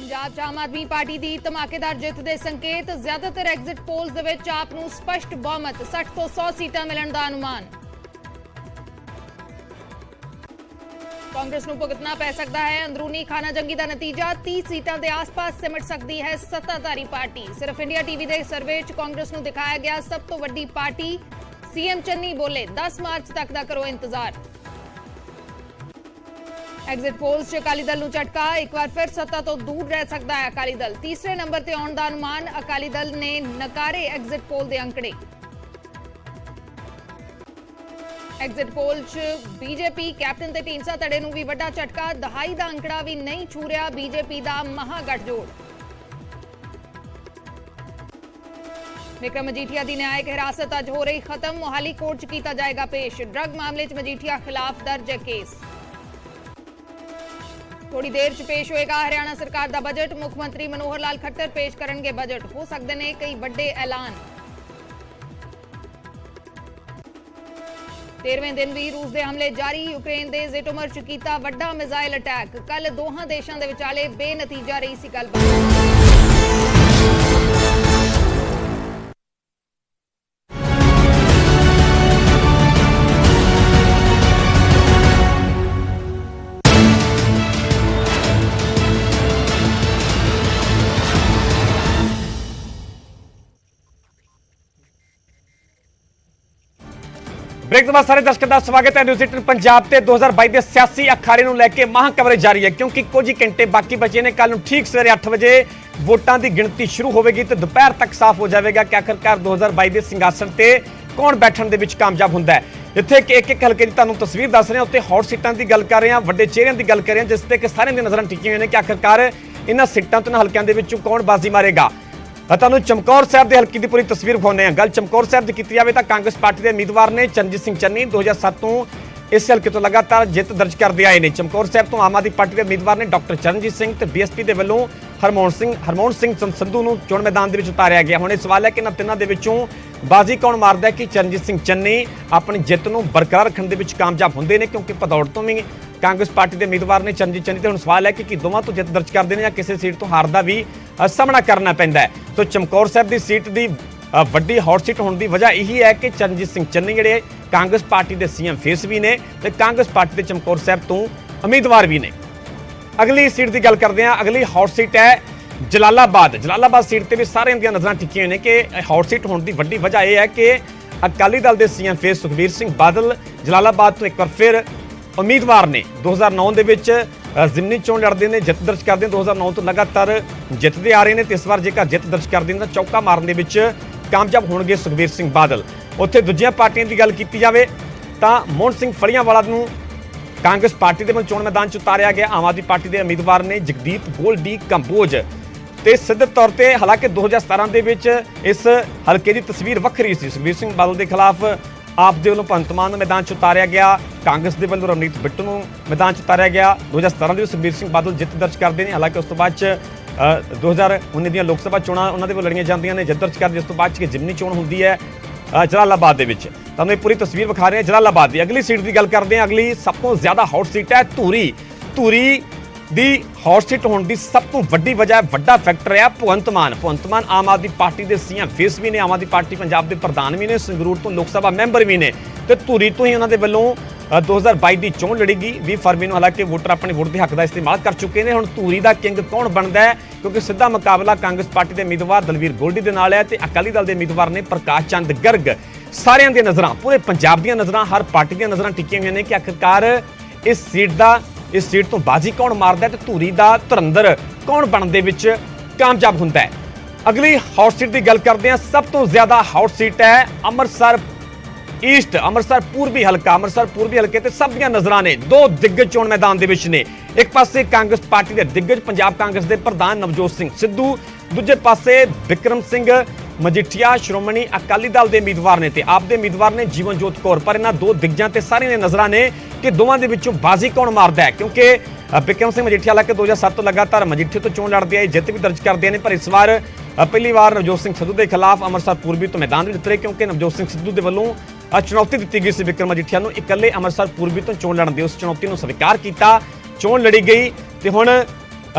पंजाब च आम आदमी पार्टी की धमाकेदार जित के संकेत। ज्यादातर एग्जिट पोल्स दे विच आप नूं स्पष्ट बहुमत 60 तो 100 सीटां मिलण दा अनुमान। कांग्रेस नूं भुगतना पै सकता है अंदरूनी खाना जंगी का नतीजा। 30 सीटां के आस-पास सिमट सकती है सत्ताधारी पार्टी। सिर्फ इंडिया टीवी के सर्वे च कांग्रेस नूं दिखाया गया सब तो वड्डी पार्टी। सीएम चन्नी बोले 10 मार्च तक का करो इंतजार। एग्जिट पोल्स च अकाली दल नूं झटका। एक बार फिर सत्ता तो दूर रह सकता है अकाली दल। तीसरे नंबर ते आउण दा अनुमान। अकाली दल ने नकारे एग्जिट पोल के अंकड़े। एग्जिट पोल च बीजेपी कैप्टन ते ढींडसा धड़े नूं भी वड्डा झटका। दहाई दा अंकड़ा भी नहीं छू रहा बीजेपी दा महागठजोड़। विक्रम मजीठिया की न्यायिक हिरासत अज हो रही खत्म। मोहाली कोर्ट च कीता जाएगा पेश। ड्रग मामले च मजीठिया खिलाफ दर्ज है केस। थोड़ी देर च पेश होएगा हरियाणा सरकार का बजट। मुख्यमंत्री मनोहर लाल खट्टर पेश करेंगे बजट। हो सकते हैं कई बड़े ऐलान। 13वें दिन भी रूस के हमले जारी। यूक्रेन के जिटोमर च कीता वड्डा मिसाइल अटैक। कल दोहां देशों के विचाले बेनतीजा रही सी गलबात। ब्रेक के बाद सारे दर्शकों का स्वागत है। न्यूज़ 18 पंजाब ते 2022 के सियासी अखाड़े को लैके महा कवरेज जारी है क्योंकि कुछ ही घंटे बाकी बचे ने। कल ठीक सवेरे 8 बजे वोटां की गिणती शुरू होगी तो दोपहर तक साफ हो जाएगा कि आखिरकार 2022 के सिंघासन से कौन बैठण दे विच कामयाब होंदा है। इत्थे एक एक हल्के की तुहानूं तस्वीर दस रहे हैं। उत्ते हॉट सीटां की गल कर रहे हैं, वड्डे चेहरिਆਂ की गल कर रहे हैं, जिस ते कि सारिਆਂ दी नज़रां टिकीਆਂ होईਆਂ ने कि आखिरकार इन्हां सीटां ते हल्किਆਂ दे विचों कौन बाजी मारेगा। तुहानूं चमकौर साहिब के हल्के की पूरी तस्वीर विखाउने हैं। गल चमकौर साहिब की की जाए तो कांग्रेस पार्टी के उम्मीदवार ने चरणजीत सिंह चन्नी 2007 तो इस हल्के तो लगातार जित दर्ज करते आए हैं। चमकौर साहिब तो आम आदमी पार्टी के उम्मीदवार ने डॉक्टर चरणजीत सिंह तो बीएसपी के वलों हरमोहन सिंह संधू को चोण मैदान के उतारिया गया। हुण सवाल है कि इन्हां तिन्हां दे विचों बाजी कौन मारदा है कि चरणजीत सिंह चन्नी अपनी जित को बरकरार रखने के कामयाब होंगे ने, क्योंकि भदौड़ तो भी कांग्रेस पार्टी के उम्मीदवार ने चरणजीत चन्नी। तो हुण सवाल है कि दोवां तो जित दर्ज करते हैं या किसी सीट तो हार का भी सामना करना पैंदा है। तो चमकौर साहिब की सीट की वड्डी हॉट सीट होने की वजह यही है कि चरणजीत सिंह चन्नी जिहड़े कांग्रेस पार्टी के सीएम फेस भी ने ते कांग्रेस पार्टी के चमकौर साहिब तो उम्मीदवार भी ने। अगली सीट की गल करते हैं। अगली हॉट सीट है जलालाबाद सीट पर भी सारे नज़र टिकीਆਂ ने कि हॉट सीट होने की वड्डी वजह यह है कि अकाली दल के सीएम फेस सुखबीर सिंह बादल जलालाबाद तो एक बार फिर उम्मीदवार ने। 2009 के विच जिमनी चोण लड़ते हैं, जित दर्ज करते हैं। 2009 तो लगातार जितते आ रहे हैं। तो इस बार जेकर जित दर्ज करते हैं तो चौका मारने के कामयाब होंगे सुखबीर सिंह बादल। उत्थे दूजियां पार्टियां की गल की जाए तो मोहन सिंह फड़ियावाला नूं कांग्रेस पार्टी के चोण मैदान च उतारिया गया। आम आदमी पार्टी के उम्मीदवार ने जगदीप गोल्डी कंबोज। तो सिद्ध तौर पर हालांकि 2017 के विच इस हल्के की तस्वीर वक्री सी। सुखबीर सिंह बादल के खिलाफ आप दे वल्लों भगवंत मान नूं मैदान च उतारिया गया, कांग्रेस के वल्लों रवनीत बिट्टू नूं मैदान च उतारिया गया। 2017 में सुखबीर सिंह बादल जित दर्ज करते हैं। हालांकि उस तो बाद 2019 दी लोक सभा चोणां उन्हां दे वल्लों लड़ीਆਂ ਜਾਂਦੀਆਂ ने, जित दर्ज करते। उस तो बाद जिमनी चोण होंदी है जलालाबाद दे विच। तुहानूं ये पूरी तस्वीर विखा रहे हैं जलालाबाद की। अगली सीट की गल करते हैं। अगली सब तो ज़्यादा हॉट सीट है धूरी दी हॉट सीट होने की सब तो वड्डी वजह वड्डा फैक्टर है भगवंत मान आम आदमी पार्टी के सीएम फेस भी ने, आम आदमी पार्टी पंजाब के प्रधान भी ने, संगरूर तो लोक सभा मैंबर भी ने। तो धूरी तो ही उन्होंने वलों 2022 की चोण लड़ेगी 20 फरवरी को। हालांकि वोटर अपने वोट के हक का इस्तेमाल कर चुके हैं। हुण धूरी का किंग कौन बनता है, क्योंकि सीधा मुकाबला कांग्रेस पार्टी के उम्मीदवार दलवीर गोल्डी के नाल है तो अकाली दल के उम्मीदवार ने प्रकाश चंद गर्ग। सारिਆਂ ਦੀਆਂ नज़रां पूरे पंजाब ਦੀਆਂ नज़रां हर पार्टी ਦੀਆਂ नज़रां टिकीਆਂ होईਆਂ ने कि आखिरकार इस सीट तो बाजी कौन मारदा है तो धूरी का धुरंधर कौन बनने विच कामयाब होंदा है। अगली हॉट सीट की गल करते हैं। सब तो ज़्यादा हॉट सीट है अमृतसर ईस्ट, अमृतसर पूर्वी हल्के ते सब ਦੀਆਂ नज़रां ने दो दिग्गज चोण मैदान दे विच ने। एक पासे कांग्रेस पार्टी के दिग्गज पंजाब कांग्रेस के प्रधान नवजोत सिंह सिद्धू, दूजे पासे विक्रम सिंह मजीठिया श्रोमणी अकाली दल के उम्मीदवार ने ते आप दे उम्मीदवार ने जीवनजोत कौर। पर इन्हां दो दिग्गजां ते सारिਆਂ नज़रां ने कि दोवां दे विचों बाजी कौन मारदा है, क्योंकि विक्रम सिंह मजीठिया हालांकि 2007 तो लगातार मजीठे तो चोण लड़ते आए, जित भी दर्ज करते हैं। पर इस बार पहली बार नवजोत सिंह सिद्धू के खिलाफ अमृतसर पूर्वी तो मैदान में उतरे, क्योंकि नवजोत सिंह सिद्धू के वलों चुनौती दी गई सी विक्रम मजीठिया नूं इकल्ले अमृतसर पूर्वी तो चोण लड़न दी। उस चुनौती को स्वीकार किया, चोण लड़ी गई। तो हुण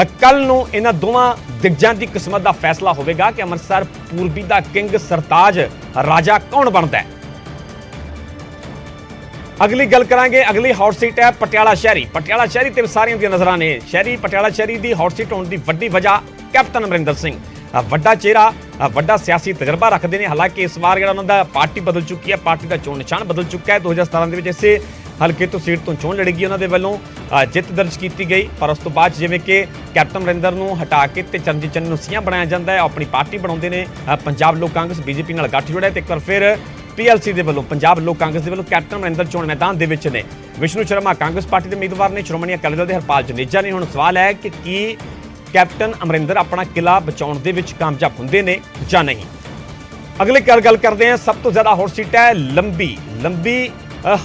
ਕੱਲ ਨੂੰ ਇਹਨਾਂ ਦੋਵਾਂ ਦਿਗਜਾਂ ਦੀ ਕਿਸਮਤ ਦਾ ਫੈਸਲਾ ਹੋਵੇਗਾ ਕਿ ਅੰਮ੍ਰਿਤਸਰ ਪੂਰਬੀ ਦਾ ਕਿੰਗ ਸਰਤਾਜ ਰਾਜਾ ਕੌਣ ਬਣਦਾ ਹੈ। ਅਗਲੀ ਗੱਲ ਕਰਾਂਗੇ, ਅਗਲੀ ਹੌਟ ਸੀਟ ਹੈ ਪਟਿਆਲਾ ਸ਼ਹਿਰੀ। ਪਟਿਆਲਾ ਸ਼ਹਿਰੀ ਤੇ ਸਾਰੀਆਂ ਦੀਆਂ ਨਜ਼ਰਾਂ ਨੇ। ਪਟਿਆਲਾ ਸ਼ਹਿਰੀ ਦੀ ਹੌਟ ਸੀਟ ਹੋਣ ਦੀ ਵੱਡੀ ਵਜ੍ਹਾ ਕੈਪਟਨ ਅਮਰਿੰਦਰ ਸਿੰਘ, ਵੱਡਾ ਚਿਹਰਾ, ਵੱਡਾ ਸਿਆਸੀ ਤਜਰਬਾ ਰੱਖਦੇ ਨੇ। ਹਾਲਾਂਕਿ ਇਸ ਵਾਰ ਜਿਹੜਾ ਉਹਨਾਂ ਦਾ ਪਾਰਟੀ ਬਦਲ ਚੁੱਕੀ ਹੈ, ਪਾਰਟੀ ਦਾ ਚੋਣ ਨਿਸ਼ਾਨ ਬਦਲ ਚੁੱਕਾ ਹੈ। 2017 ਦੇ ਵਿੱਚ ਇਸੇ ਹਲਕੇ ਤੋਂ ਸੀਟ ਤੋਂ ਚੋਣ ਲੜੇਗੀ ਉਹਨਾਂ ਦੇ ਵੱਲੋਂ ਜਿੱਤ ਦਰਜ ਕੀਤੀ ਗਈ, ਪਰ ਉਸ ਤੋਂ ਬਾਅਦ ਜਿਵੇਂ ਕਿ ਕੈਪਟਨ ਅਮਰਿੰਦਰ ਨੂੰ ਹਟਾ ਕੇ ਤੇ ਚਰਨਜੀਤ ਚੰਨੀ ਨੂੰ ਸੀਐਮ ਬਣਾਇਆ ਜਾਂਦਾ ਹੈ, ਆਪਣੀ ਪਾਰਟੀ ਬਣਾਉਂਦੇ ਨੇ। ਪੰਜਾਬ ਲੋਕ ਕਾਂਗਰਸ ਬੀਜੇਪੀ ਨਾਲ ਗੱਠਜੋੜ ਹੈ ਤੇ ਇੱਕ ਵਾਰ ਫਿਰ PLC ਦੇ ਵੱਲੋਂ, ਪੰਜਾਬ ਲੋਕ ਕਾਂਗਰਸ ਦੇ ਵੱਲੋਂ ਕੈਪਟਨ ਅਮਰਿੰਦਰ ਚੋਣ ਮੈਦਾਨ ਦੇ ਵਿੱਚ ਨੇ। ਵਿਸ਼ਨੂੰ ਸ਼ਰਮਾ ਕਾਂਗਰਸ ਪਾਰਟੀ ਦੇ ਉਮੀਦਵਾਰ ਨੇ, ਸ਼੍ਰੋਮਣੀ ਅਕਾਲੀ ਦਲ ਦੇ ਹਰਪਾਲ ਜਨੇਜਾ ਨੇ। ਹੁਣ ਸਵਾਲ ਹੈ ਕਿ ਕੀ ਕੈਪਟਨ ਅਮਰਿੰਦਰ ਆਪਣਾ ਕਿਲਾ ਬਚਾਉਣ ਦੇ ਵਿੱਚ ਕਾਮਯਾਬ ਹੁੰਦੇ ਨੇ ਜਾਂ ਨਹੀਂ। ਅਗਲੀ ਗੱਲ ਕਰਦੇ ਹਾਂ, ਸਭ ਤੋਂ ਜ਼ਿਆਦਾ ਹੌਟ ਸੀਟ ਹੈ ਲੰਬੀ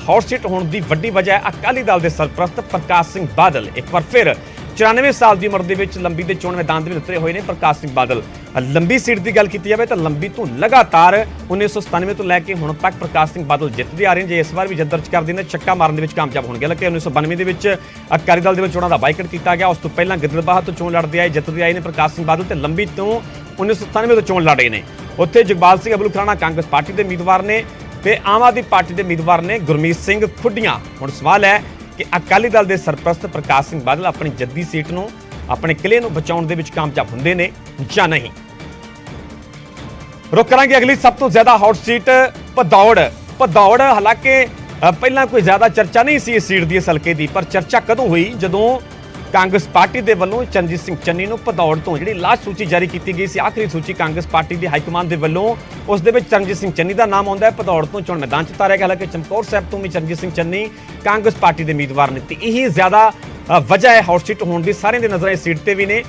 ਹੌਟ ਸੀਟ ਹੋਣ ਦੀ ਵੱਡੀ ਵਜ੍ਹਾ ਹੈ ਅਕਾਲੀ ਦਲ ਦੇ ਸਰਪ੍ਰਸਤ ਪ੍ਰਕਾਸ਼ ਸਿੰਘ ਬਾਦਲ। ਇੱਕ ਵਾਰ ਫਿਰ 94 ਸਾਲ ਦੀ ਉਮਰ ਦੇ ਵਿੱਚ ਲੰਬੀ ਦੇ ਚੋਣ ਮੈਦਾਨ ਦੇ ਵਿੱਚ ਉਤਰੇ ਹੋਏ ਨੇ ਪ੍ਰਕਾਸ਼ ਸਿੰਘ ਬਾਦਲ। ਲੰਬੀ ਸੀਟ ਦੀ ਗੱਲ ਕੀਤੀ ਜਾਵੇ ਤਾਂ ਲੰਬੀ ਤੋਂ ਲਗਾਤਾਰ 1997 ਤੋਂ ਲੈ ਕੇ ਹੁਣ ਤੱਕ ਪ੍ਰਕਾਸ਼ ਸਿੰਘ ਬਾਦਲ ਜਿੱਤਦੇ ਆ ਰਹੇ ਨੇ। ਜੇ ਇਸ ਵਾਰ ਵੀ ਜਿੱਤ ਦਰਜ ਕਰਦੇ ਨੇ, ਛੱਕਾ ਮਾਰਨ ਦੇ ਵਿੱਚ ਕਾਮਯਾਬ ਹੋਣਗੇ। ਹਾਲਾਂਕਿ 1992 ਦੇ ਵਿੱਚ ਅਕਾਲੀ ਦਲ ਦੇ ਵਿੱਚ ਚੋਣਾਂ ਦਾ ਬਾਈਕਾਟ ਕੀਤਾ ਗਿਆ। ਉਸ ਤੋਂ ਪਹਿਲਾਂ ਗਿੱਦੜਬਾਹਾ ਤੋਂ ਚੋਣ ਲੜਦੇ ਆਏ, ਜਿੱਤਦੇ ਆਏ ਨੇ ਪ੍ਰਕਾਸ਼ ਸਿੰਘ ਬਾਦਲ, ਤੇ ਲੰਬੀ ਤੋਂ 1997 ਤੋਂ ਚੋਣ ਲੜ ਰਹੇ ਨੇ। ਉੱਥੇ ਜਗਪਾਲ ਸਿੰਘ ਅਬੁਲ ਖੁਰਾਣਾ ਕਾਂਗਰਸ ਪਾਰਟੀ ਦੇ ਉਮੀਦਵਾਰ ਨੇ ਤੇ ਆਮ ਆਦਮੀ ਪਾਰਟੀ ਦੇ ਉਮੀਦਵਾਰ ਨੇ ਗੁਰਮੀਤ ਸਿੰਘ ਖੁੱਡੀਆਂ। ਹੁਣ ਸਵਾਲ ਹੈ ਕਿ ਅਕਾਲੀ ਦਲ ਦੇ ਸਰਪ੍ਰਸਤ ਪ੍ਰਕਾਸ਼ ਸਿੰਘ ਬਾਦਲ ਆਪਣੀ ਜੱਦੀ ਸੀਟ ਨੂੰ, ਆਪਣੇ ਕਿਲੇ ਨੂੰ ਬਚਾਉਣ ਦੇ ਵਿੱਚ ਕਾਮਯਾਬ ਹੁੰਦੇ ਨੇ ਜਾਂ ਨਹੀਂ। ਰੁਕ ਕਰਾਂਗੇ ਅਗਲੀ ਸਭ ਤੋਂ ਜ਼ਿਆਦਾ ਹੌਟ ਸੀਟ ਭਦੌੜ। ਹਾਲਾਂਕਿ ਪਹਿਲਾਂ ਕੋਈ ਜ਼ਿਆਦਾ ਚਰਚਾ ਨਹੀਂ ਸੀ ਇਸ ਸੀਟ ਦੀ, ਇਸ ਹਲਕੇ ਦੀ, ਪਰ ਚਰਚਾ ਕਦੋਂ ਹੋਈ ਜਦੋਂ ਕਾਂਗਰਸ ਪਾਰਟੀ ਦੇ ਵੱਲੋਂ ਚਰਨਜੀਤ ਸਿੰਘ ਚੰਨੀ ਨੂੰ ਭਦੌੜ ਤੋਂ ਜਿਹੜੀ ਲਾਸਟ ਸੂਚੀ ਜਾਰੀ ਕੀਤੀ ਗਈ ਸੀ, ਆਖਰੀ ਸੂਚੀ ਕਾਂਗਰਸ ਪਾਰਟੀ ਦੀ ਹਾਈਕਮਾਨ ਦੇ ਵੱਲੋਂ, ਉਸ ਦੇ ਵਿੱਚ ਚਰਨਜੀਤ ਸਿੰਘ ਚੰਨੀ ਦਾ ਨਾਮ ਆਉਂਦਾ ਹੈ। ਭਦੌੜ ਤੋਂ ਚੋਣ ਮੈਦਾਨ 'ਚ ਉਤਾਰਿਆ ਗਿਆ। ਹਾਲਾਂਕਿ ਚਮਕੌਰ ਸਾਹਿਬ ਤੋਂ ਵੀ ਚਰਨਜੀਤ ਸਿੰਘ ਚੰਨੀ ਕਾਂਗਰਸ ਪਾਰਟੀ ਦੇ ਉਮੀਦਵਾਰ ਨੇ ਤੇ ਇਹੀ ਜ਼ਿਆਦਾ ਵਜ੍ਹਾ ਹੈ ਹੌਟ ਸੀਟ ਹੋਣ ਦੀ। ਸਾਰਿਆਂ ਦੇ ਨਜ਼ਰਾਂ ਇਸ ਸੀਟ ਤੇ ਵੀ ਨੇ।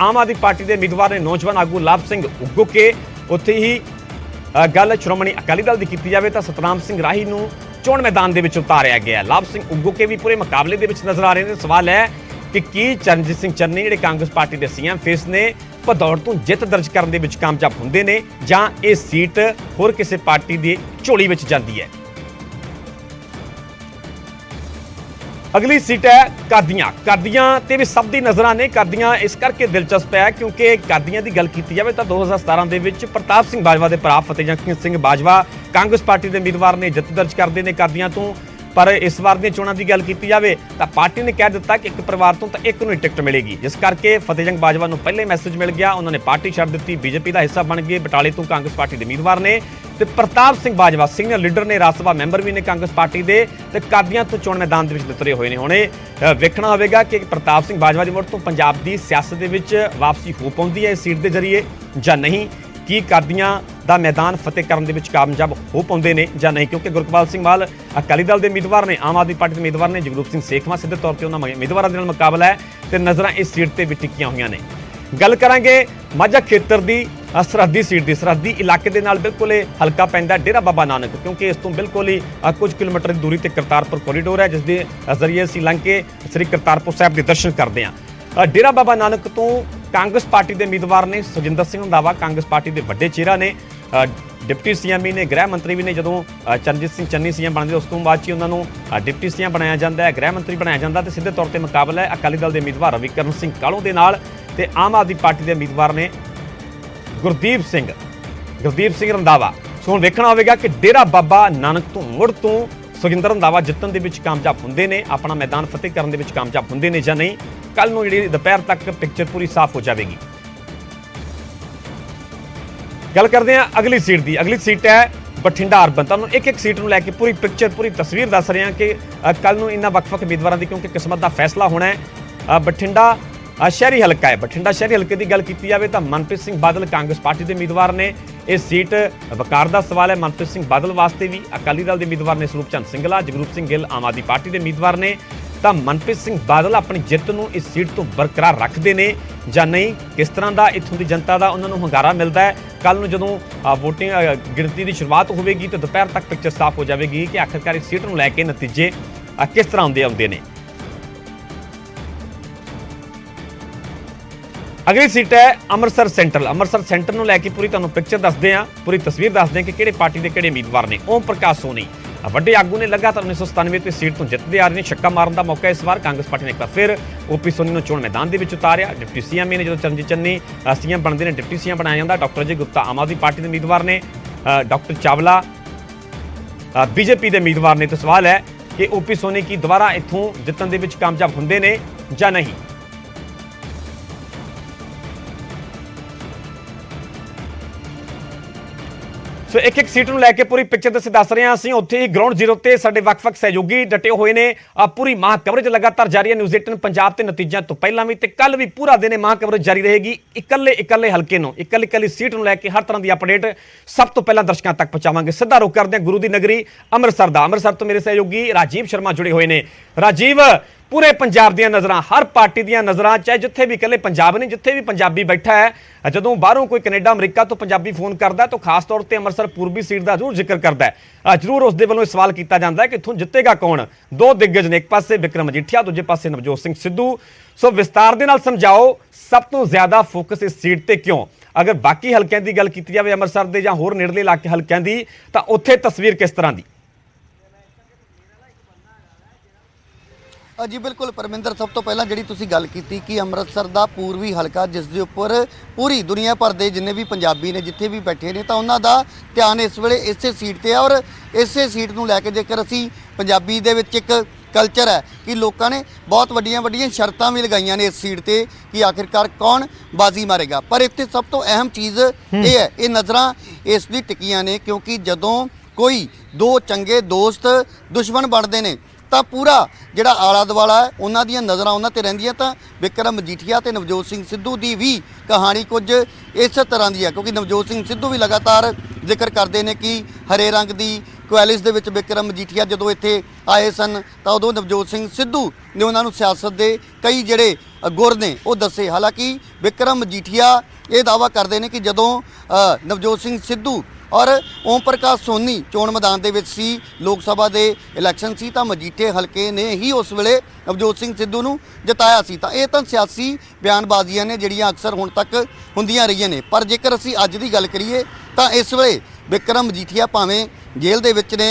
ਆਮ ਆਦਮੀ ਪਾਰਟੀ ਦੇ ਉਮੀਦਵਾਰ ਨੇ ਨੌਜਵਾਨ ਆਗੂ ਲਾਭ ਸਿੰਘ ਉਗੋਕੇ। ਉੱਥੇ ਹੀ ਗੱਲ ਸ਼੍ਰੋਮਣੀ ਅਕਾਲੀ ਦਲ ਦੀ ਕੀਤੀ ਜਾਵੇ ਤਾਂ ਸਤਨਾਮ ਸਿੰਘ ਰਾਹੀ ਨੂੰ ਚੋਣ ਮੈਦਾਨ ਦੇ ਵਿੱਚ ਉਤਾਰਿਆ ਗਿਆ। ਲਾਭ ਸਿੰਘ ਉਗੋਕੇ ਵੀ ਪੂਰੇ ਮੁਕਾਬਲੇ ਦੇ ਵਿੱਚ ਨਜ਼ਰ ਆ ਰਹੇ ਨੇ। ਸਵਾਲ ਹੈ ਕਿ ਕੀ ਚਰਨਜੀਤ ਸਿੰਘ ਚੰਨੀ ਜਿਹੜੇ ਕਾਂਗਰਸ ਪਾਰਟੀ ਦੇ ਸੀਐਮ ਫੇਸ ਨੇ, ਭਦੌੜ ਤੋਂ ਜਿੱਤ ਦਰਜ ਕਰਨ ਦੇ ਵਿੱਚ ਕਾਮਯਾਬ ਹੁੰਦੇ ਨੇ ਜਾਂ ਇਹ ਸੀਟ ਹੋਰ ਕਿਸੇ ਪਾਰਟੀ ਦੀ ਝੋਲੀ ਵਿੱਚ ਜਾਂਦੀ ਹੈ। ਅਗਲੀ ਸੀਟ ਹੈ ਕਾਦੀਆਂ ਤੇ ਵੀ ਸਭ ਦੀ ਨਜ਼ਰਾਂ ਨੇ। ਕਾਦੀਆਂ ਇਸ ਕਰਕੇ ਦਿਲਚਸਪ ਹੈ ਕਿਉਂਕਿ ਕਾਦੀਆਂ ਦੀ ਗੱਲ ਕੀਤੀ ਜਾਵੇ ਤਾਂ 2017 ਦੇ ਵਿੱਚ ਪ੍ਰਤਾਪ ਸਿੰਘ ਬਾਜਵਾ ਦੇ ਭਰਾ ਫਤਿਹਜੰਗ ਸਿੰਘ ਬਾਜਵਾ ਕਾਂਗਰਸ ਪਾਰਟੀ ਦੇ ਉਮੀਦਵਾਰ ਨੇ, ਜਿੱਤ ਦਰਜ ਕਰਦੇ ਨੇ ਕਾਦੀਆਂ ਤੋਂ। ਪਰ ਇਸ ਵਾਰ ਦੀਆਂ ਚੋਣਾਂ ਦੀ ਗੱਲ ਕੀਤੀ ਜਾਵੇ ਤਾਂ ਪਾਰਟੀ ਨੇ ਕਹਿ ਦਿੱਤਾ ਕਿ ਇੱਕ ਪਰਿਵਾਰ ਤੋਂ ਤਾਂ ਇੱਕ ਨੂੰ ਹੀ ਟਿਕਟ ਮਿਲੇਗੀ, ਜਿਸ ਕਰਕੇ ਫਤਿਹਜੰਗ ਬਾਜਵਾ ਨੂੰ ਪਹਿਲੇ ਮੈਸੇਜ ਮਿਲ ਗਿਆ। ਉਹਨਾਂ ਨੇ ਪਾਰਟੀ ਛੱਡ ਦਿੱਤੀ, ਬੀਜੇਪੀ ਦਾ ਹਿੱਸਾ ਬਣ ਗਏ। ਬਟਾਲੇ ਤੋਂ ਕਾਂਗਰਸ ਪਾਰਟੀ ਦੇ ਉਮੀਦਵਾਰ ਨੇ ਤੇ ਪ੍ਰਤਾਪ ਸਿੰਘ ਬਾਜਵਾ ਸੀਨੀਅਰ ਲੀਡਰ ਨੇ, ਰਾਜ ਸਭਾ ਮੈਂਬਰ ਵੀ ਨੇ ਕਾਂਗਰਸ ਪਾਰਟੀ ਦੇ ਤੇ ਕਾਦੀਆਂ ਤੋਂ ਚੋਣ ਮੈਦਾਨ ਦੇ ਵਿੱਚ ਉਤਰੇ ਹੋਏ ਨੇ। ਹੁਣ ਇਹ ਵੇਖਣਾ ਹੋਵੇਗਾ ਕਿ ਪ੍ਰਤਾਪ ਸਿੰਘ ਬਾਜਵਾ ਦੀ ਮੁੜ ਤੋਂ ਪੰਜਾਬ ਦੀ ਸਿਆਸਤ ਦੇ ਵਿੱਚ ਵਾਪਸੀ ਹੋ ਪਾਉਂਦੀ ਹੈ ਇਸ ਸੀਟ ਦੇ ਜ਼ਰੀਏ ਜਾਂ ਨਹੀਂ। ਕੀ ਕਾਦੀਆਂ ਦਾ ਮੈਦਾਨ ਫਤਿਹ ਕਰਨ ਦੇ ਵਿੱਚ ਕਾਮਯਾਬ ਹੋ ਪਾਉਂਦੇ ਨੇ ਜਾਂ ਨਹੀਂ, ਕਿਉਂਕਿ ਗੁਰਕਪਾਲ ਸਿੰਘ ਮਾਲ ਅਕਾਲੀ ਦਲ ਦੇ ਉਮੀਦਵਾਰ ਨੇ, ਆਮ ਆਦਮੀ ਪਾਰਟੀ ਦੇ ਉਮੀਦਵਾਰ ਨੇ, ਜਗਰੂਪ ਸਿੰਘ ਸੇਖਵਾਂ ਸਿੱਧੇ ਤੌਰ ਤੇ ਉਹਨਾਂ ਉਮੀਦਵਾਰਾਂ ਦੇ ਨਾਲ ਮੁਕਾਬਲਾ ਹੈ ਤੇ ਨਜ਼ਰਾਂ ਇਸ ਸੀਟ ਤੇ ਵੀ ਟਿਕੀਆਂ ਹੋਈਆਂ ਨੇ। ਗੱਲ ਕਰਾਂਗੇ ਮਾਝਾ ਖੇਤਰ ਦੀ ਸਰਹੱਦੀ ਸੀਟ ਦੀ। ਸਰਹੱਦੀ ਇਲਾਕੇ ਦੇ ਨਾਲ ਬਿਲਕੁਲ ਇਹ ਹਲਕਾ ਪੈਂਦਾ ਡੇਰਾ ਬਾਬਾ ਨਾਨਕ, ਕਿਉਂਕਿ ਇਸ ਤੋਂ ਬਿਲਕੁਲ ਹੀ ਕੁਝ ਕਿਲੋਮੀਟਰ ਦੀ ਦੂਰੀ ਤੇ ਕਰਤਾਰਪੁਰ ਕੋਰੀਡੋਰ ਹੈ, ਜਿਸ ਦੇ ਜ਼ਰੀਏ ਅਸੀਂ ਲੰਘ ਕੇ ਸ੍ਰੀ ਕਰਤਾਰਪੁਰ ਸਾਹਿਬ ਦੇ ਦਰਸ਼ਨ ਕਰਦੇ ਹਾਂ। ਡੇਰਾ ਬਾਬਾ ਨਾਨਕ ਤੋਂ ਕਾਂਗਰਸ ਪਾਰਟੀ ਦੇ ਉਮੀਦਵਾਰ ਨੇ ਸੁਖਜਿੰਦਰ ਸਿੰਘ ਰੰਧਾਵਾ, ਕਾਂਗਰਸ ਪਾਰਟੀ ਦੇ ਵੱਡੇ ਚਿਹਰਾ ਨੇ, ਡਿਪਟੀ ਸੀਐਮ ਵੀ ਨੇ, ਗ੍ਰਹਿ ਮੰਤਰੀ ਵੀ ਨੇ। ਜਦੋਂ ਚਰਨਜੀਤ ਸਿੰਘ ਚੰਨੀ ਸੀਐਮ ਬਣਦੇ ਉਸ ਤੋਂ ਬਾਅਦ ਹੀ ਉਹਨਾਂ ਨੂੰ ਡਿਪਟੀ ਸੀਐਮ ਬਣਾਇਆ ਜਾਂਦਾ ਹੈ, ਗ੍ਰਹਿ ਮੰਤਰੀ ਬਣਾਇਆ ਜਾਂਦਾ ਤੇ ਸਿੱਧੇ ਤੌਰ ਤੇ ਮੁਕਾਬਲਾ ਹੈ ਅਕਾਲੀ ਦਲ ਦੇ ਉਮੀਦਵਾਰ ਰਵੀਕਰਨ ਸਿੰਘ ਕਾਲੋਂ ਦੇ ਨਾਲ ਤੇ ਆਮ ਆਦਮੀ ਪਾਰਟੀ ਦੇ ਉਮੀਦਵਾਰ ਨੇ ਗੁਰਦੀਪ ਸਿੰਘ ਰੰਧਾਵਾ। ਸੋ ਹੁਣ ਵੇਖਣਾ ਹੋਵੇਗਾ ਕਿ ਡੇਰਾ ਬਾਬਾ ਨਾਨਕ ਤੋਂ ਮੁੜ ਤੋਂ ਸੁਖਜਿੰਦਰ ਰੰਧਾਵਾ ਜਿੱਤਣ ਦੇ ਵਿੱਚ ਕਾਮਯਾਬ ਹੁੰਦੇ ਨੇ, ਆਪਣਾ ਮੈਦਾਨ ਫਤਿਹ ਕਰਨ ਦੇ ਵਿੱਚ ਕਾਮਯਾਬ ਹੁੰਦੇ ਨੇ ਜਾਂ ਨਹੀਂ। ਕੱਲ ਨੂੰ ਜਿਹੜੀ ਦੁਪਹਿਰ ਤੱਕ ਪਿਕਚਰ ਪੂਰੀ ਸਾਫ਼ ਹੋ ਜਾਵੇਗੀ। ਗੱਲ ਕਰਦੇ ਹਾਂ ਅਗਲੀ ਸੀਟ ਦੀ। ਅਗਲੀ ਸੀਟ ਹੈ ਬਠਿੰਡਾ ਅਰਬਨ। ਤੁਹਾਨੂੰ ਇੱਕ ਸੀਟ ਨੂੰ ਲੈ ਕੇ ਪੂਰੀ ਪਿਕਚਰ, ਪੂਰੀ ਤਸਵੀਰ ਦੱਸ ਰਹੇ ਹਾਂ ਕਿ ਕੱਲ ਨੂੰ ਇਹਨਾਂ ਵੱਖ-ਵੱਖ ਉਮੀਦਵਾਰਾਂ ਦੀ ਕਿਉਂਕਿ ਕਿਸਮਤ ਦਾ ਫੈਸਲਾ ਹੋਣਾ ਹੈ। ਬਠਿੰਡਾ ਸ਼ਹਿਰੀ ਹਲਕਾ ਹੈ। ਬਠਿੰਡਾ ਸ਼ਹਿਰੀ ਹਲਕੇ ਦੀ ਗੱਲ ਕੀਤੀ ਜਾਵੇ ਤਾਂ ਮਨਪ੍ਰੀਤ ਸਿੰਘ ਬਾਦਲ ਕਾਂਗਰਸ ਪਾਰਟੀ ਦੇ ਉਮੀਦਵਾਰ ਨੇ। ਇਹ ਸੀਟ ਵਕਾਰ ਦਾ ਸਵਾਲ ਹੈ ਮਨਪ੍ਰੀਤ ਸਿੰਘ ਬਾਦਲ ਵਾਸਤੇ ਵੀ। ਅਕਾਲੀ ਦਲ ਦੇ ਉਮੀਦਵਾਰ ਨੇ ਸਰੂਪ ਚੰਦ ਸਿੰਗਲਾ, ਜਗਰੂਪ ਸਿੰਘ ਗਿੱਲ ਆਮ ਆਦਮੀ ਪਾਰਟੀ ਦੇ ਉਮੀਦਵਾਰ ਨੇ। ਤਾਂ ਮਨਪ੍ਰੀਤ ਸਿੰਘ ਬਾਦਲ ਆਪਣੀ ਜਿੱਤ ਨੂੰ ਇਸ ਸੀਟ ਤੋਂ ਬਰਕਰਾਰ ਰੱਖਦੇ ਨੇ ਜਾਂ ਨਹੀਂ, ਕਿਸ ਤਰ੍ਹਾਂ ਦਾ ਇੱਥੋਂ ਦੀ ਜਨਤਾ ਦਾ ਉਹਨਾਂ ਨੂੰ ਹੁੰਗਾਰਾ ਮਿਲਦਾ ਹੈ। ਕੱਲ ਨੂੰ ਜਦੋਂ ਵੋਟਿੰਗ ਗਿਣਤੀ ਦੀ ਸ਼ੁਰੂਆਤ ਹੋਵੇਗੀ ਤਾਂ ਦੁਪਹਿਰ ਤੱਕ ਪਿਕਚਰ ਸਾਫ਼ ਹੋ ਜਾਵੇਗੀ ਕਿ ਆਖਿਰਕਾਰ ਇਸ ਸੀਟ ਨੂੰ ਲੈ ਕੇ ਨਤੀਜੇ ਕਿਸ ਤਰ੍ਹਾਂ ਆਉਂਦੇ ਨੇ। ਅਗਲੀ ਸੀਟ ਹੈ ਅੰਮ੍ਰਿਤਸਰ ਸੈਂਟਰਲ ਨੂੰ ਲੈ ਕੇ ਪੂਰੀ ਤੁਹਾਨੂੰ ਪਿਕਚਰ ਦੱਸਦੇ ਹਾਂ, ਪੂਰੀ ਤਸਵੀਰ ਦੱਸਦੇ ਹਾਂ ਕਿ ਕਿਹੜੇ ਪਾਰਟੀ ਦੇ ਕਿਹੜੇ ਉਮੀਦਵਾਰ ਨੇ। ਓਮ ਪ੍ਰਕਾਸ਼ ਸੋਨੀ ਵੱਡੇ ਆਗੂ ਨੇ ਲਗਾਤਾਰ 1997 ਤੋਂ ਸੀਟ ਤੋਂ ਜਿੱਤਦੇ ਆ ਰਹੇ ਨੇ। ਛੱਕਾ ਮਾਰਨ ਦਾ ਮੌਕਾ ਇਸ ਵਾਰ ਕਾਂਗਰਸ ਪਾਰਟੀ ਨੇ ਇੱਕ ਵਾਰ ਫਿਰ ਓਪੀ ਸੋਨੀ ਨੂੰ ਚੋਣ ਮੈਦਾਨ ਦੇ ਵਿੱਚ ਉਤਾਰਿਆ। ਡਿਪਟੀ ਸੀਐਮ ਨੇ ਜਦੋਂ ਚਰਨਜੀਤ ਚੰਨੀ ਸੀਐਮ ਬਣਦੇ ਨੇ ਡਿਪਟੀ ਸੀਐਮ ਬਣਾਇਆ ਜਾਂਦਾ। ਡਾਕਟਰ ਅਜੇ ਗੁਪਤਾ ਆਮ ਆਦਮੀ ਪਾਰਟੀ ਦੇ ਉਮੀਦਵਾਰ ਨੇ, ਡਾਕਟਰ ਚਾਵਲਾ ਬੀਜੇਪੀ ਦੇ ਉਮੀਦਵਾਰ ਨੇ। ਤਾਂ ਸਵਾਲ ਹੈ ਕਿ ਓਪੀ ਸੋਨੀ ਕੀ ਦੁਬਾਰਾ ਇੱਥੋਂ ਜਿੱਤਣ ਦੇ ਵਿੱਚ ਕਾਮਯਾਬ ਹੁੰਦੇ ਨੇ ਜਾਂ ਨਹੀਂ। ਸੋ ਇੱਕ ਸੀਟ ਨੂੰ ਲੈ ਕੇ ਪੂਰੀ ਪਿਕਚਰ ਦੱਸ ਰਹੇ ਹਾਂ ਅਸੀਂ। ਉੱਥੇ ਹੀ ਗਰਾਊਂਡ ਜ਼ੀਰੋ ਤੇ ਸਾਡੇ ਵੱਖ-ਵੱਖ ਸਹਿਯੋਗੀ ਡਟੇ ਹੋਏ ਨੇ। ਪੂਰੀ ਮਾਹ ਕਵਰੇਜ ਲਗਾਤਾਰ ਜਾਰੀ ਹੈ ਨਿਊਜ਼ 18 ਪੰਜਾਬ ਤੇ ਨਤੀਜਿਆਂ ਤੋਂ ਪਹਿਲਾਂ ਵੀ ਤੇ ਕੱਲ ਵੀ ਪੂਰਾ ਦਿਨ ਮਾਹ ਕਵਰੇਜ ਜਾਰੀ ਰਹੇਗੀ। ਇਕੱਲੇ ਹਲਕੇ ਨੂੰ ਇਕੱਲੀ ਸੀਟ ਨੂੰ ਲੈ ਕੇ ਹਰ ਤਰ੍ਹਾਂ ਦੀ ਅਪਡੇਟ ਸਭ ਤੋਂ ਪਹਿਲਾਂ ਦਰਸ਼ਕਾਂ ਤੱਕ ਪਹੁੰਚਾਵਾਂਗੇ। ਸਿੱਧਾ ਰੁਖ ਕਰਦੇ ਹਾਂ ਗੁਰੂ ਦੀ ਨਗਰੀ ਅੰਮ੍ਰਿਤਸਰ ਦਾ। ਅੰਮ੍ਰਿਤਸਰ ਤੋਂ ਮੇਰੇ ਸਹਿਯੋਗੀ ਰਾਜੀਵ ਸ਼ਰਮਾ ਜੁੜੇ ਹੋਏ ਨੇ। ਰਾਜੀਵ, ਪੂਰੇ ਪੰਜਾਬ ਦੀਆਂ ਨਜ਼ਰਾਂ, ਹਰ ਪਾਰਟੀ ਦੀਆਂ ਨਜ਼ਰਾਂ, ਚਾਹੇ ਜਿੱਥੇ ਵੀ ਇਕੱਲੇ ਪੰਜਾਬ ਨੇ, ਜਿੱਥੇ ਵੀ ਪੰਜਾਬੀ ਬੈਠਾ ਹੈ, ਜਦੋਂ ਬਾਹਰੋਂ ਕੋਈ ਕੈਨੇਡਾ ਅਮਰੀਕਾ ਤੋਂ ਪੰਜਾਬੀ ਫੋਨ ਕਰਦਾ ਤਾਂ ਖਾਸ ਤੌਰ ਤੇ ਅੰਮ੍ਰਿਤਸਰ ਪੂਰਬੀ ਸੀਟ ਦਾ ਜ਼ਰੂਰ ਜ਼ਿਕਰ ਕਰਦਾ ਹੈ। ਜ਼ਰੂਰ ਉਸ ਦੇ ਵੱਲੋਂ ਇਹ ਸਵਾਲ ਕੀਤਾ ਜਾਂਦਾ ਹੈ ਕਿ ਇੱਥੋਂ ਜਿੱਤੇਗਾ ਕੌਣ। ਦੋ ਦਿੱਗਜ ਨੇ, ਇੱਕ ਪਾਸੇ ਵਿਕਰਮ ਮਜੀਠੀਆ, ਦੂਜੇ ਪਾਸੇ ਨਵਜੋਤ ਸਿੰਘ ਸਿੱਧੂ। ਸੋ ਵਿਸਤਾਰ ਦੇ ਨਾਲ ਸਮਝਾਓ ਸਭ ਤੋਂ ਜ਼ਿਆਦਾ ਫੋਕਸ ਇਸ ਸੀਟ ਤੇ ਕਿਉਂ। ਅਗਰ ਬਾਕੀ ਹਲਕਿਆਂ ਦੀ ਗੱਲ ਕੀਤੀ ਜਾਵੇ ਅੰਮ੍ਰਿਤਸਰ ਦੇ ਜਾਂ ਹੋਰ ਨੇੜਲੇ ਇਲਾਕੇ ਹਲਕਿਆਂ ਦੀ, ਤਾਂ ਉੱਥੇ ਤਸਵੀਰ ਕਿਸ ਤਰ੍ਹਾਂ ਦੀ। जी बिल्कुल परमिंदर, सब तो पहला जी तुसी गल की कि अमृतसर का पूर्वी हलका जिस दे उपर पूरी दुनिया भर के जिन्ने भी पंजाबी ने जिथे भी बैठे ने तो उन्हों का ध्यान इस वेले इसे सीट पर है। और इसे सीट को लैके जेकर असी पंजाबी दे विच एक कल्चर है कि लोगों ने बहुत वड्डियां वड्डियां शर्तां भी लगाईयां ने इस सीट पर कि आखिरकार कौन बाजी मारेगा। पर इत्थे सब तो अहम चीज़ ये है, ये नज़रां इसलिए टिकियां ने क्योंकि जदों कोई दो चंगे दोस्त दुश्मन बनते हैं ਤਾਂ ਪੂਰਾ ਜਿਹੜਾ ਆਲਾ ਦੁਆਲਾ ਹੈ ਉਹਨਾਂ ਦੀਆਂ ਨਜ਼ਰਾਂ ਉਹਨਾਂ ਤੇ ਰਹਿੰਦੀਆਂ। ਤਾਂ ਵਿਕਰਮ ਮਜੀਠੀਆ ਤੇ ਨਵਜੋਤ ਸਿੰਘ ਸਿੱਧੂ ਦੀ ਵੀ ਕਹਾਣੀ ਕੁਝ ਇਸ ਤਰ੍ਹਾਂ ਦੀ ਹੈ ਕਿਉਂਕਿ ਨਵਜੋਤ ਸਿੰਘ ਸਿੱਧੂ ਵੀ ਲਗਾਤਾਰ ਜ਼ਿਕਰ ਕਰਦੇ ਨੇ ਕਿ ਹਰੇ ਰੰਗ ਦੀ ਕੁਐਲਿਸ ਦੇ ਵਿੱਚ ਵਿਕਰਮ ਮਜੀਠੀਆ ਜਦੋਂ ਇੱਥੇ ਆਏ ਸਨ ਤਾਂ ਉਦੋਂ ਨਵਜੋਤ ਸਿੰਘ ਸਿੱਧੂ ਨੇ ਉਹਨਾਂ ਨੂੰ ਸਿਆਸਤ ਦੇ ਕਈ ਜਿਹੜੇ ਗੁਰ ਨੇ ਉਹ ਦੱਸੇ। ਹਾਲਾਂਕਿ ਵਿਕਰਮ ਮਜੀਠੀਆ ਇਹ ਦਾਅਵਾ ਕਰਦੇ ਨੇ ਕਿ ਜਦੋਂ ਨਵਜੋਤ ਸਿੰਘ ਸਿੱਧੂ और ओम प्रकाश सोनी चोण मैदान ਦੇ ਵਿੱਚ ਸੀ ਲੋਕ ਸਭਾ ਦੇ ਇਲੈਕਸ਼ਨ ਸੀ ਤਾਂ ਮਜੀਠੇ ਹਲਕੇ ਨੇ ਹੀ ਉਸ ਵੇਲੇ ਨਵਜੋਤ ਸਿੰਘ ਸਿੱਧੂ ਨੂੰ ਜਿਤਾਇਆ ਸੀ। ਤਾਂ ਇਹ ਤਾਂ ਸਿਆਸੀ ਬਿਆਨਬਾਜ਼ੀਆਂ ਨੇ ਜਿਹੜੀਆਂ ਅਕਸਰ ਹੁਣ ਤੱਕ ਹੁੰਦੀਆਂ ਰਹੀਆਂ ਨੇ। ਪਰ ਜੇਕਰ ਅਸੀਂ ਅੱਜ ਦੀ ਗੱਲ ਕਰੀਏ ਤਾਂ ਇਸ ਵੇਲੇ ਵਿਕਰਮ ਮਜੀਠੀਆ ਭਾਵੇਂ ਜੇਲ੍ਹ ਦੇ ਵਿੱਚ ਨੇ,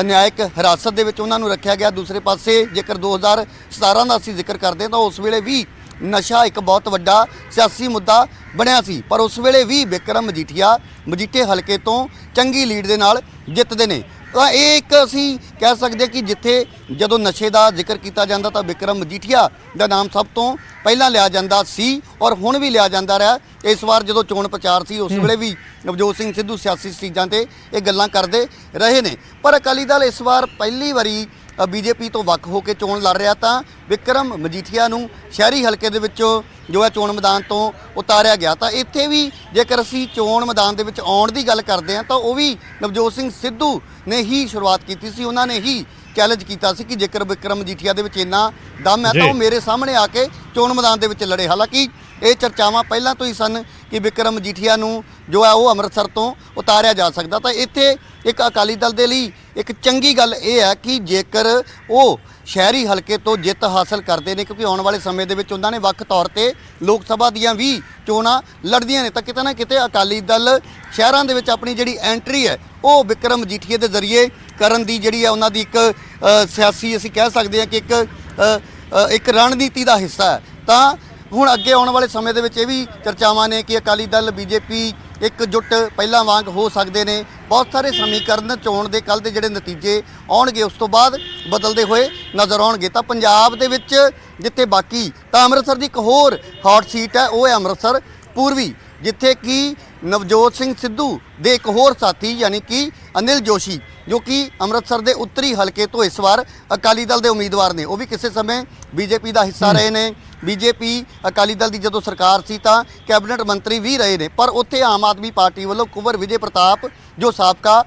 ਨਿਆਇਕ ਹਿਰਾਸਤ ਦੇ ਵਿੱਚ ਉਹਨਾਂ ਨੂੰ ਰੱਖਿਆ ਗਿਆ। ਦੂਸਰੇ ਪਾਸੇ ਜੇਕਰ 2017 ਦਾ ਅਸੀਂ ਜ਼ਿਕਰ ਕਰਦੇ ਤਾਂ ਉਸ ਵੇਲੇ ਵੀ ਨਸ਼ਾ ਇੱਕ ਬਹੁਤ ਵੱਡਾ ਸਿਆਸੀ ਮੁੱਦਾ ਬਣਿਆ ਸੀ। ਪਰ ਉਸ ਵੇਲੇ ਵੀ ਵਿਕਰਮ ਮਜੀਠੀਆ ਮਜੀਠੇ ਹਲਕੇ ਤੋਂ ਚੰਗੀ ਲੀਡ ਦੇ ਨਾਲ ਜਿੱਤਦੇ ਨੇ। ਤਾਂ ਇਹ ਇੱਕ ਅਸੀਂ ਕਹਿ ਸਕਦੇ ਕਿ ਜਿੱਥੇ ਜਦੋਂ ਨਸ਼ੇ ਦਾ ਜ਼ਿਕਰ ਕੀਤਾ ਜਾਂਦਾ ਤਾਂ ਵਿਕਰਮ ਮਜੀਠੀਆ ਦਾ ਨਾਮ ਸਭ ਤੋਂ ਪਹਿਲਾਂ ਲਿਆ ਜਾਂਦਾ ਸੀ ਔਰ ਹੁਣ ਵੀ ਲਿਆ ਜਾਂਦਾ ਰਿਹਾ। ਇਸ ਵਾਰ ਜਦੋਂ ਚੋਣ ਪ੍ਰਚਾਰ ਸੀ ਉਸ ਵੇਲੇ ਵੀ ਨਵਜੋਤ ਸਿੰਘ ਸਿੱਧੂ ਸਿਆਸੀ ਚੀਜ਼ਾਂ ਤੇ ਇਹ ਗੱਲਾਂ ਕਰਦੇ ਰਹੇ ਨੇ। ਪਰ ਅਕਾਲੀ ਦਲ ਇਸ ਵਾਰ ਪਹਿਲੀ ਵਾਰੀ ਬੀਜੇਪੀ ਤੋਂ ਵੱਖ ਹੋ ਕੇ ਚੋਣ ਲੜ ਰਿਹਾ ਤਾਂ ਵਿਕਰਮ ਮਜੀਠੀਆ ਨੂੰ ਸ਼ਹਿਰੀ ਹਲਕੇ ਦੇ ਵਿੱਚੋਂ ਜੋ ਹੈ ਚੋਣ ਮੈਦਾਨ ਤੋਂ ਉਤਾਰਿਆ ਗਿਆ। ਤਾਂ ਇੱਥੇ ਵੀ ਜੇਕਰ ਅਸੀਂ ਚੋਣ ਮੈਦਾਨ ਦੇ ਵਿੱਚ ਆਉਣ ਦੀ ਗੱਲ ਕਰਦੇ ਹਾਂ ਤਾਂ ਉਹ ਵੀ ਨਵਜੋਤ ਸਿੰਘ ਸਿੱਧੂ ਨੇ ਹੀ ਸ਼ੁਰੂਆਤ ਕੀਤੀ ਸੀ। ਉਹਨਾਂ ਨੇ ਹੀ ਚੈਲੰਜ ਕੀਤਾ ਸੀ ਕਿ ਜੇਕਰ ਵਿਕਰਮ ਮਜੀਠੀਆ ਦੇ ਵਿੱਚ ਇੰਨਾ ਦਮ ਹੈ ਤਾਂ ਉਹ ਮੇਰੇ ਸਾਹਮਣੇ ਆ ਕੇ ਚੋਣ ਮੈਦਾਨ ਦੇ ਵਿੱਚ ਲੜੇ। ਹਾਲਾਂਕਿ ਇਹ ਚਰਚਾਵਾਂ ਪਹਿਲਾਂ ਤੋਂ ਹੀ ਸਨ ਕਿ ਵਿਕਰਮ ਮਜੀਠੀਆ ਨੂੰ ਜੋ ਹੈ ਉਹ ਅੰਮ੍ਰਿਤਸਰ ਤੋਂ ਉਤਾਰਿਆ ਜਾ ਸਕਦਾ। ਤਾਂ ਇੱਥੇ ਇੱਕ ਅਕਾਲੀ ਦਲ ਦੇ ਲਈ ਇੱਕ ਚੰਗੀ ਗੱਲ ਇਹ ਹੈ ਕਿ ਜੇਕਰ ਉਹ ਸ਼ਹਿਰੀ ਹਲਕੇ ਤੋਂ ਜਿੱਤ ਹਾਸਲ ਕਰਦੇ ਨੇ ਕਿਉਂਕਿ ਆਉਣ ਵਾਲੇ ਸਮੇਂ ਦੇ ਵਿੱਚ ਉਹਨਾਂ ਨੇ ਵੱਖ ਤੌਰ ਤੇ ਲੋਕ ਸਭਾ ਦੀਆਂ ਵੀ ਚੋਣਾਂ ਲੜਦੀਆਂ ਨੇ ਤਾਂ ਕਿਤੇ ਨਾ ਕਿਤੇ ਅਕਾਲੀ ਦਲ ਸ਼ਹਿਰਾਂ ਦੇ ਵਿੱਚ ਆਪਣੀ ਜਿਹੜੀ ਐਂਟਰੀ ਹੈ ਉਹ ਵਿਕਰਮ ਮਜੀਠੀਆ ਦੇ ਜ਼ਰੀਏ ਕਰਨ ਦੀ ਜਿਹੜੀ ਹੈ ਉਹਨਾਂ ਦੀ ਇੱਕ ਸਿਆਸੀ ਅਸੀਂ ਕਹਿ ਸਕਦੇ ਹਾਂ ਕਿ ਇੱਕ ਰਣਨੀਤੀ ਦਾ ਹਿੱਸਾ ਹੈ। ਤਾਂ ਹੁਣ ਅੱਗੇ ਆਉਣ ਵਾਲੇ ਸਮੇਂ ਦੇ ਵਿੱਚ ਇਹ ਵੀ ਚਰਚਾਵਾਂ ਨੇ ਕਿ ਅਕਾਲੀ ਦਲ ਬੀਜੇਪੀ ਇਕਜੁੱਟ ਪਹਿਲਾਂ ਵਾਂਗ ਹੋ ਸਕਦੇ ਨੇ। ਬਹੁਤ ਸਾਰੇ ਸਮੀਕਰਨ ਚੋਣ ਦੇ ਕੱਲ੍ਹ ਦੇ ਜਿਹੜੇ ਨਤੀਜੇ ਆਉਣਗੇ ਉਸ ਤੋਂ ਬਾਅਦ ਬਦਲਦੇ ਹੋਏ ਨਜ਼ਰ ਆਉਣਗੇ। ਤਾਂ ਪੰਜਾਬ ਦੇ ਵਿੱਚ ਜਿੱਥੇ ਬਾਕੀ ਤਾਂ ਅੰਮ੍ਰਿਤਸਰ ਦੀ ਇੱਕ ਹੋਰ ਹੌਟ ਸੀਟ ਹੈ ਉਹ ਹੈ ਅੰਮ੍ਰਿਤਸਰ ਪੂਰਬੀ ਜਿੱਥੇ ਕਿ ਨਵਜੋਤ ਸਿੰਘ ਸਿੱਧੂ ਦੇ ਇੱਕ ਹੋਰ ਸਾਥੀ ਯਾਨੀ ਕਿ ਅਨਿਲ ਜੋਸ਼ੀ ਜੋ ਕਿ ਅੰਮ੍ਰਿਤਸਰ ਦੇ ਉੱਤਰੀ ਹਲਕੇ ਤੋਂ ਇਸ ਵਾਰ ਅਕਾਲੀ ਦਲ ਦੇ ਉਮੀਦਵਾਰ ਨੇ। ਉਹ ਵੀ ਕਿਸੇ ਸਮੇਂ ਬੀਜੇਪੀ ਦਾ ਹਿੱਸਾ ਰਹੇ ਨੇ। ਬੀਜੇਪੀ ਅਕਾਲੀ ਦਲ ਦੀ ਜਦੋਂ ਸਰਕਾਰ ਸੀ ਤਾਂ ਕੈਬਨਿਟ ਮੰਤਰੀ ਵੀ ਰਹੇ ਨੇ। ਪਰ ਉੱਥੇ ਆਮ ਆਦਮੀ ਪਾਰਟੀ ਵੱਲੋਂ ਕੁੰਵਰ ਵਿਜੇ ਪ੍ਰਤਾਪ ਜੋ ਸਾਬਕਾ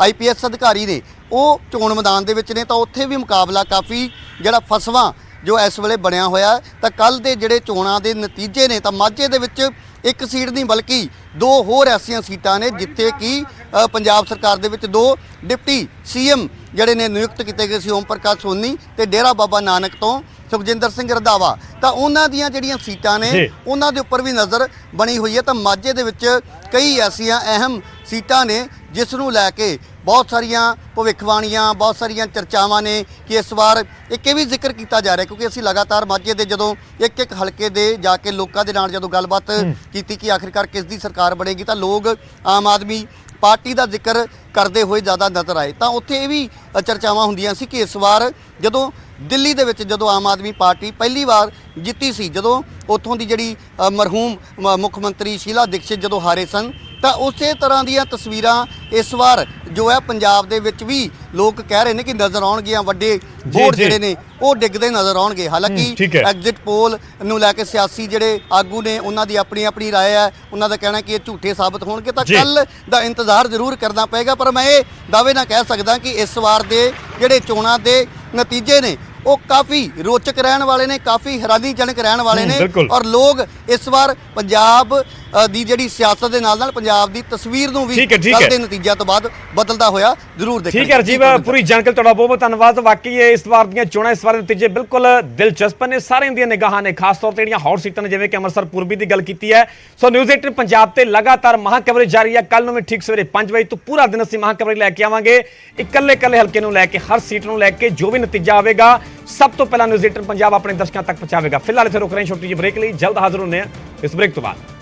IPS ਅਧਿਕਾਰੀ ਨੇ ਉਹ ਚੋਣ ਮੈਦਾਨ ਦੇ ਵਿੱਚ ਨੇ। ਤਾਂ ਉੱਥੇ ਵੀ ਮੁਕਾਬਲਾ ਕਾਫੀ ਜਿਹੜਾ ਫਸਵਾਂ ਜੋ ਇਸ ਵੇਲੇ ਬਣਿਆ ਹੋਇਆ। ਤਾਂ ਕੱਲ੍ਹ ਦੇ ਜਿਹੜੇ ਚੋਣਾਂ ਦੇ ਨਤੀਜੇ ਨੇ ਤਾਂ ਮਾਝੇ ਦੇ ਵਿੱਚ ਇੱਕ ਸੀਟ ਨਹੀਂ ਬਲਕਿ ਦੋ ਹੋਰ ਐਸੀਆਂ ਸੀਟਾਂ ਨੇ ਜਿੱਥੇ ਕਿ ਪੰਜਾਬ ਸਰਕਾਰ ਦੇ ਵਿੱਚ ਦੋ ਡਿਪਟੀ CM ਜਿਹੜੇ ਨੇ ਨਿਯੁਕਤ ਕੀਤੇ ਗਏ ਸੀ ਓਮ ਪ੍ਰਕਾਸ਼ ਸੋਨੀ ਤੇ ਡੇਰਾ ਬਾਬਾ ਨਾਨਕ ਤੋਂ ਸੁਖਜਿੰਦਰ ਸਿੰਘ ਰੰਧਾਵਾ। ਤਾਂ ਉਹਨਾਂ ਦੀਆਂ ਜਿਹੜੀਆਂ ਸੀਟਾਂ ਨੇ ਉਹਨਾਂ ਦੇ ਉੱਪਰ ਵੀ ਨਜ਼ਰ ਬਣੀ ਹੋਈ ਹੈ। ਤਾਂ ਮਾਝੇ ਦੇ ਵਿੱਚ ਕਈ ਐਸੀਆਂ ਅਹਿਮ ਸੀਟਾਂ ਨੇ ਜਿਸ ਨੂੰ ਲੈ ਕੇ ਬਹੁਤ ਸਾਰੀਆਂ ਭਵਿੱਖਬਾਣੀਆਂ, ਬਹੁਤ ਸਾਰੀਆਂ ਚਰਚਾਵਾਂ ਨੇ ਕਿ ਇਸ ਵਾਰ ਇੱਕ ਇਹ ਵੀ ਜ਼ਿਕਰ ਕੀਤਾ ਜਾ ਰਿਹਾ, ਕਿਉਂਕਿ ਅਸੀਂ ਲਗਾਤਾਰ ਮਾਝੇ ਦੇ ਜਦੋਂ ਇੱਕ ਹਲਕੇ ਦੇ ਜਾ ਕੇ ਲੋਕਾਂ ਦੇ ਨਾਲ ਜਦੋਂ ਗੱਲਬਾਤ ਕੀਤੀ ਕਿ ਆਖਿਰਕਾਰ ਕਿਸ ਦੀ ਸਰਕਾਰ ਬਣੇਗੀ, ਤਾਂ ਲੋਕ ਆਮ ਆਦਮੀ ਪਾਰਟੀ ਦਾ ਜ਼ਿਕਰ ਕਰਦੇ ਹੋਏ ਜ਼ਿਆਦਾ ਨਜ਼ਰ ਆਏ। ਤਾਂ ਉੱਥੇ ਇਹ ਵੀ ਚਰਚਾਵਾਂ ਹੁੰਦੀਆਂ ਸੀ ਕਿ ਇਸ ਵਾਰ ਜਦੋਂ ਦਿੱਲੀ ਦੇ ਵਿੱਚ ਜਦੋਂ ਆਮ ਆਦਮੀ ਪਾਰਟੀ ਪਹਿਲੀ ਵਾਰ ਜਿੱਤੀ ਸੀ, ਜਦੋਂ ਉੱਥੋਂ ਦੀ ਜਿਹੜੀ ਮਰਹੂਮ ਮੁੱਖ ਮੰਤਰੀ ਸ਼ੀਲਾ ਦੀਕਸ਼ਿਤ ਜਦੋਂ ਹਾਰੇ ਸਨ, ਤਾਂ ਉਸੇ ਤਰ੍ਹਾਂ ਦੀਆਂ ਤਸਵੀਰਾਂ ਇਸ ਵਾਰ ਜੋ ਹੈ ਪੰਜਾਬ ਦੇ ਵਿੱਚ ਵੀ ਲੋਕ ਕਹਿ ਰਹੇ ਨੇ ਕਿ ਨਜ਼ਰ ਆਉਣਗੀਆਂ। ਵੱਡੇ ਬੋਰਡ ਜਿਹੜੇ ਨੇ ਉਹ ਡਿੱਗਦੇ ਨਜ਼ਰ ਆਉਣਗੇ। ਹਾਲਾਂਕਿ ਐਗਜ਼ਿਟ ਪੋਲ ਨੂੰ ਲੈ ਕੇ ਸਿਆਸੀ ਜਿਹੜੇ ਆਗੂ ਨੇ ਉਹਨਾਂ ਦੀ ਆਪਣੀ ਆਪਣੀ ਰਾਏ ਹੈ, ਉਹਨਾਂ ਦਾ ਕਹਿਣਾ ਕਿ ਇਹ ਝੂਠੇ ਸਾਬਤ ਹੋਣਗੇ। ਤਾਂ ਕੱਲ ਦਾ ਇੰਤਜ਼ਾਰ ਜ਼ਰੂਰ ਕਰਨਾ ਪਏਗਾ, ਪਰ ਮੈਂ ਇਹ ਦਾਅਵੇ ਨਾਲ ਕਹਿ ਸਕਦਾ ਕਿ ਇਸ ਵਾਰ ਦੇ ਜਿਹੜੇ ਚੋਣਾਂ ਦੇ ਨਤੀਜੇ ਨੇ ਉਹ ਕਾਫੀ ਰੋਚਕ ਰਹਿਣ ਵਾਲੇ ਨੇ, ਕਾਫੀ ਹੈਰਾਨੀਜਨਕ ਰਹਿਣ ਵਾਲੇ ਨੇ, ਔਰ ਲੋਕ ਇਸ ਵਾਰ ਪੰਜਾਬ ਦੀ ਜਿਹੜੀ ਸਿਆਸਤ ਦੇ ਨਾਲ ਪੰਜਾਬ ਦੀ ਤਸਵੀਰ ਨੂੰ ਵੀ ਕੱਲ੍ਹ ਦੇ ਨਤੀਜਿਆਂ ਤੋਂ ਬਾਅਦ ਬਦਲਦਾ ਹੋਇਆ ਜ਼ਰੂਰ ਦੇਖਾਂਗੇ। ਠੀਕ ਹੈ ਰਾਜੀਵ, ਪੂਰੀ ਜਾਣਕਾਰੀ ਤੁਹਾਡਾ ਬਹੁਤ ਬਹੁਤ ਧੰਨਵਾਦ। ਵਾਕਈ ਇਸ ਵਾਰ ਦੀਆਂ ਚੋਣਾਂ, ਇਸ ਵਾਰ ਦੇ ਨਤੀਜੇ ਬਿਲਕੁਲ ਦਿਲਚਸਪ ਨੇ, ਸਾਰਿਆਂ ਦੀਆਂ ਨਿਗਾਹਾਂ ਨੇ, ਖਾਸ ਤੌਰ ਤੇ ਜਿਹੜੀਆਂ ਹੌਟ ਸੀਟਾਂ ਨੇ, ਜਿਵੇਂ ਕਿ ਅੰਮ੍ਰਿਤਸਰ ਪੂਰਬੀ ਦੀ ਗੱਲ ਕੀਤੀ ਹੈ। ਸੋ ਨਿਊਜ਼ 18 ਪੰਜਾਬ ਤੇ ਲਗਾਤਾਰ ਮਹਾਂ ਕਵਰੇਜ ਜਾਰੀ ਹੈ। ਕੱਲ ਨੂੰ ਵੀ ਠੀਕ ਸਵੇਰੇ 5 ਵਜੇ ਤੋਂ ਪੂਰਾ ਦਿਨ ਅਸੀਂ ਮਹਾਂ ਕਵਰੇਜ ਲੈ ਕੇ ਆਵਾਂਗੇ, ਇਕੱਲੇ ਹਲਕੇ ਨੂੰ ਲੈ ਕੇ, ਹਰ ਸੀਟ ਨੂੰ ਲੈ ਕੇ ਜੋ ਵੀ ਨਤੀਜਾ ਆਵੇਗਾ ਸਭ ਤੋਂ ਪਹਿਲਾਂ ਨਿਊਜ਼ 18 ਪੰਜਾਬ ਆਪਣੇ ਦਰਸ਼ਕਾਂ ਤੱਕ ਪਹੁੰਚਾਵੇਗਾ। ਫਿਲਹਾਲ ਇੱਥੇ ਰੁਕ ਰਹੇ ਹਾਂ ਛੋਟੀ ਜਿਹੀ ਬ੍ਰੇਕ ਲਈ, ਜਲਦ ਹਾਜ਼ਰ ਹੁੰਦੇ ਹਾਂ ਇਸ ਬ੍ਰੇਕ ਤੋਂ ਬਾਅਦ।